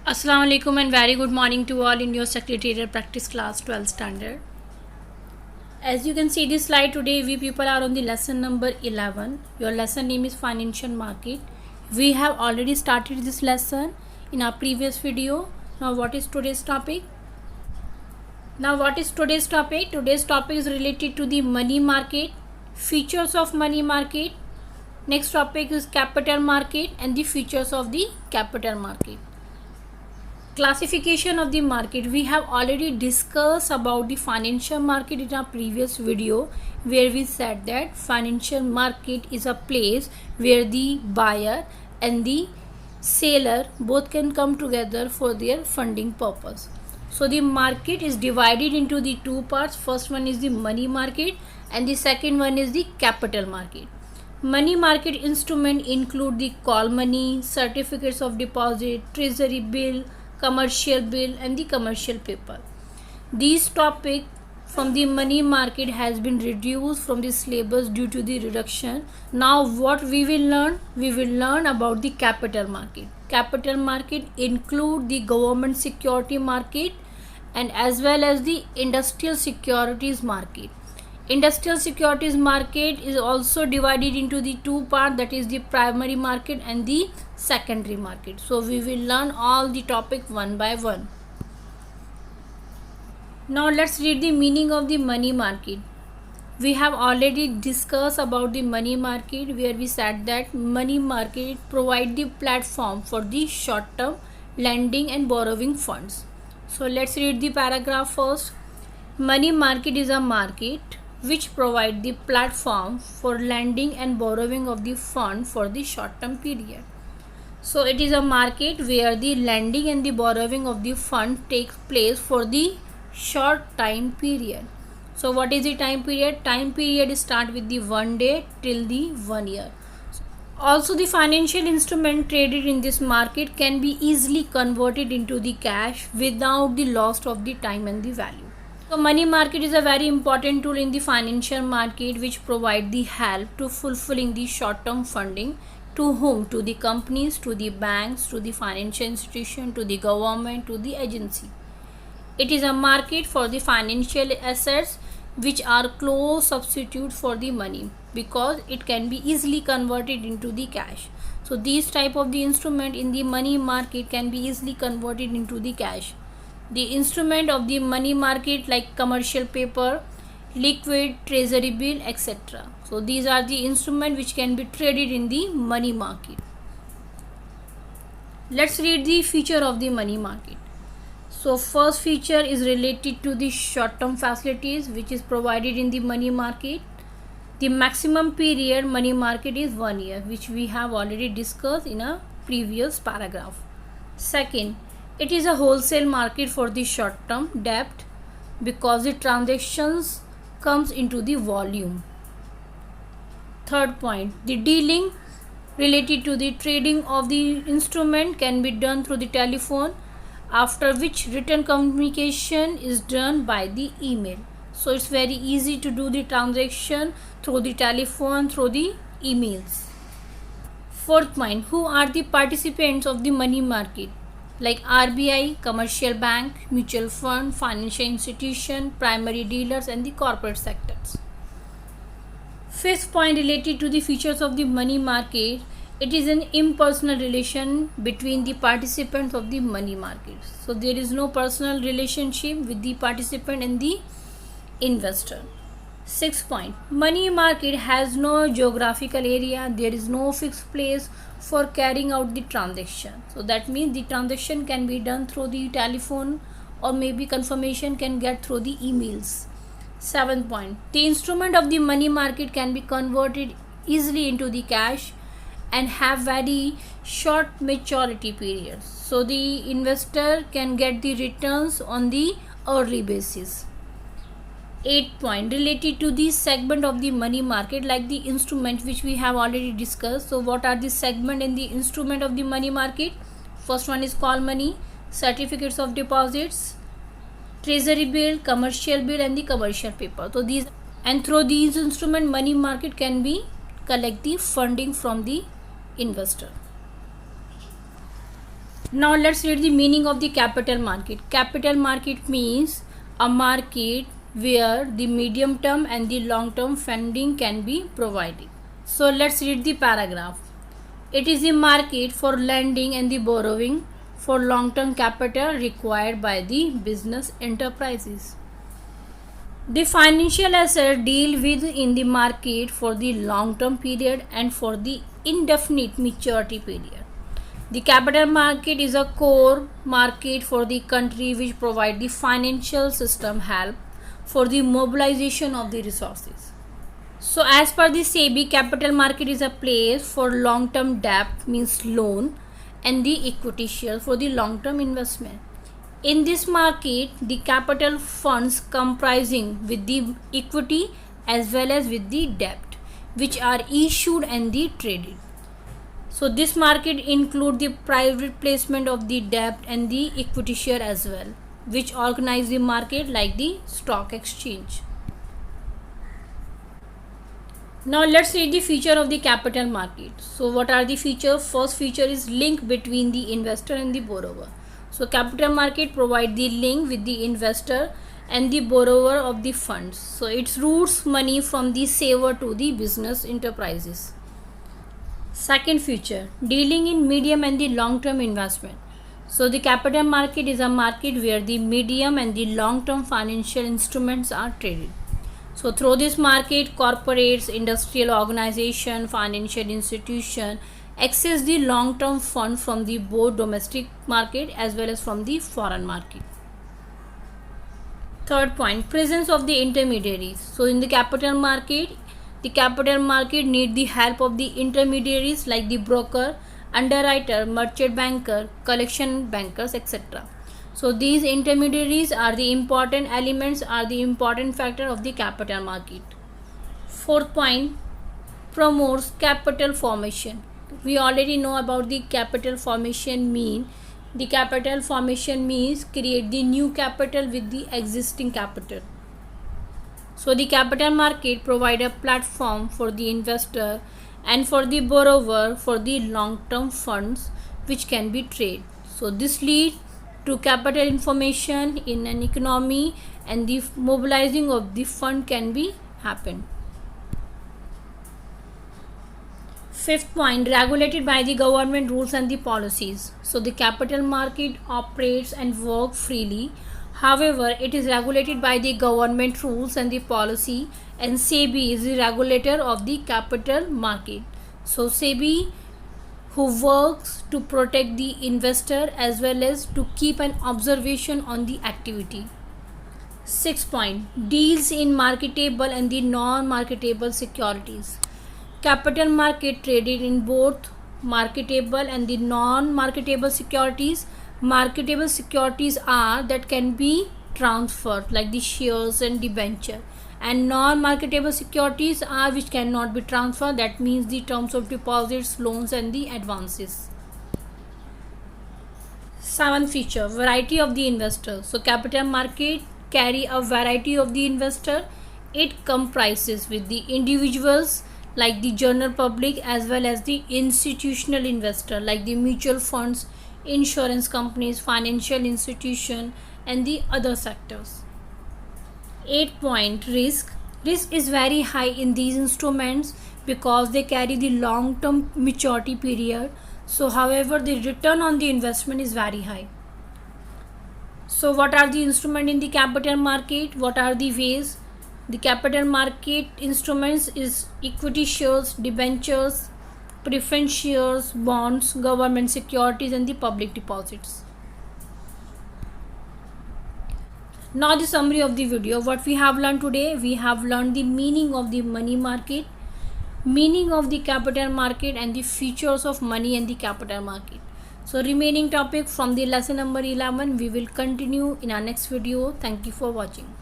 Assalamu alaikum and very good morning to all in your secretarial practice class 12th standard. As you can see this slide, today we people are on the lesson number 11. Your lesson name is financial market. We have already started this lesson in our previous video. Now what is today's topic? Today's topic is related to the money market, features of money market. Next topic is capital market and the features of the capital market. Classification of the market. We have already discussed about the financial market in our previous video, where we said that financial market is a place where the buyer and the seller both can come together for their funding purpose. So the market is divided into the two parts. First one is the money market and the second one is the capital market. Money market instrument include the call money, certificates of deposit, treasury bill, commercial bill and the commercial paper. These topic from the money market has been reduced from the syllabus due to the reduction. Now what we will learn? We will learn about the capital market. Capital market include the government security market and as well as the industrial securities market. Industrial securities market is also divided into the two parts, that is the primary market and the secondary market. So we will learn all the topic one by one. Now let's read the meaning of the money market. We have already discussed about the money market, where we said that money market provide the platform for the short term lending and borrowing funds. So let's read the paragraph first. Money market is a market which provide the platform for lending and borrowing of the fund for the short term period. So it is a market where the lending and the borrowing of the fund takes place for the short time period. So what is the time period? Time period start with the 1 day till the 1 year. Also the financial instrument traded in this market can be easily converted into the cash without the loss of the time and the value. So money market is a very important tool in the financial market which provide the help to fulfilling the short term funding. To whom? To the companies, to the banks, to the financial institution, to the government, to the agency. It is a market for the financial assets which are close substitute for the money because it can be easily converted into the cash. So these type of the instrument in the money market can be easily converted into the cash. The instrument of the money market like commercial paper, liquid, treasury bill, etc. So these are the instruments which can be traded in the money market. Let's read the feature of the money market. So first feature is related to the short term facilities which is provided in the money market. The maximum period money market is 1 year, which we have already discussed in a previous paragraph. Second, it is a wholesale market for the short term debt because the transactions comes into the volume. Third point, the dealing related to the trading of the instrument can be done through the telephone, after which written communication is done by the email. So it's very easy to do the transaction through the telephone, through the emails. Fourth point, who are the participants of the money market? Like RBI, commercial bank, mutual fund, financial institution, primary dealers and the corporate sectors. Fifth point related to the features of the money market, it is an impersonal relation between the participants of the money market. So there is no personal relationship with the participant and the investor. Sixth point, money market has no geographical area. There is no fixed place for carrying out the transaction. So that means the transaction can be done through the telephone or maybe confirmation can get through the emails. Seventh point, the instrument of the money market can be converted easily into the cash and have very short maturity periods. So the investor can get the returns on the early basis. 8th point, related to the segment of the money market like the instrument which we have already discussed. So what are the segment in the instrument of the money market? First one is call money, certificates of deposits, treasury bill, commercial bill and the commercial paper. So these, and through these instrument money market can be collect the funding from the investor. Now let's read the meaning of the capital market. Capital market means a market where the medium term and the long term funding can be provided. So let's read the paragraph. It is the market for lending and the borrowing for long term capital required by the business enterprises. The financial assets deal with in the market for the long term period and for the indefinite maturity period. The capital market is a core market for the country which provide the financial system help for the mobilization of the resources. So as per the SEBI, capital market is a place for long term debt means loan and the equity share for the long term investment. In this market, the capital funds comprising with the equity as well as with the debt which are issued and the traded. So this market include the private placement of the debt and the equity share as well, which organize the market like the stock exchange. Now let's read the feature of the capital market. So what are the features? First feature is link between the investor and the borrower. So capital market provide the link with the investor and the borrower of the funds. So it routes money from the saver to the business enterprises. Second feature, dealing in medium and the long term investment. So the capital market is a market where the medium and the long term financial instruments are traded. So through this market, corporates, industrial organization, financial institution access the long term fund from the both domestic market as well as from the foreign market. Third point, presence of the intermediaries. So in the capital market need the help of the intermediaries like the broker, underwriter, merchant banker, collection bankers, etc. So these intermediaries are the important elements, are the important factor of the capital market. Fourth point, promotes capital formation. We already know about the capital formation mean. The capital formation means create the new capital with the existing capital. So the capital market provide a platform for the investor and for the borrower for the long term funds which can be traded. So this leads to capital information in an economy and the mobilizing of the fund can be happen. Fifth point, regulated by the government rules and the policies. So the capital market operates and works freely. However, it is regulated by the government rules and the policy, and SEBI is the regulator of the capital market. So SEBI who works to protect the investor as well as to keep an observation on the activity. Sixth point, deals in marketable and the non-marketable securities. Capital market traded in both marketable and the non-marketable securities. Marketable securities are that can be transferred like the shares and debenture, and non-marketable securities are which cannot be transferred, that means the terms of deposits, loans and the advances. Seventh feature, variety of the investor. So capital market carry a variety of the investor. It comprises with the individuals like the general public as well as the institutional investor like the mutual funds, insurance companies, financial institution and the other sectors. 8 point, risk. Risk is very high in these instruments because they carry the long term maturity period. So however, the return on the investment is very high. So what are the instruments in the capital market? What are the ways? The capital market instruments is equity shares, debentures, preference shares, bonds, government securities and the public deposits. Now the summary of the video. What we have learned today, we have learned the meaning of the money market, meaning of the capital market and the features of money and the capital market. So remaining topic from the lesson number 11 we will continue in our next video. Thank you for watching.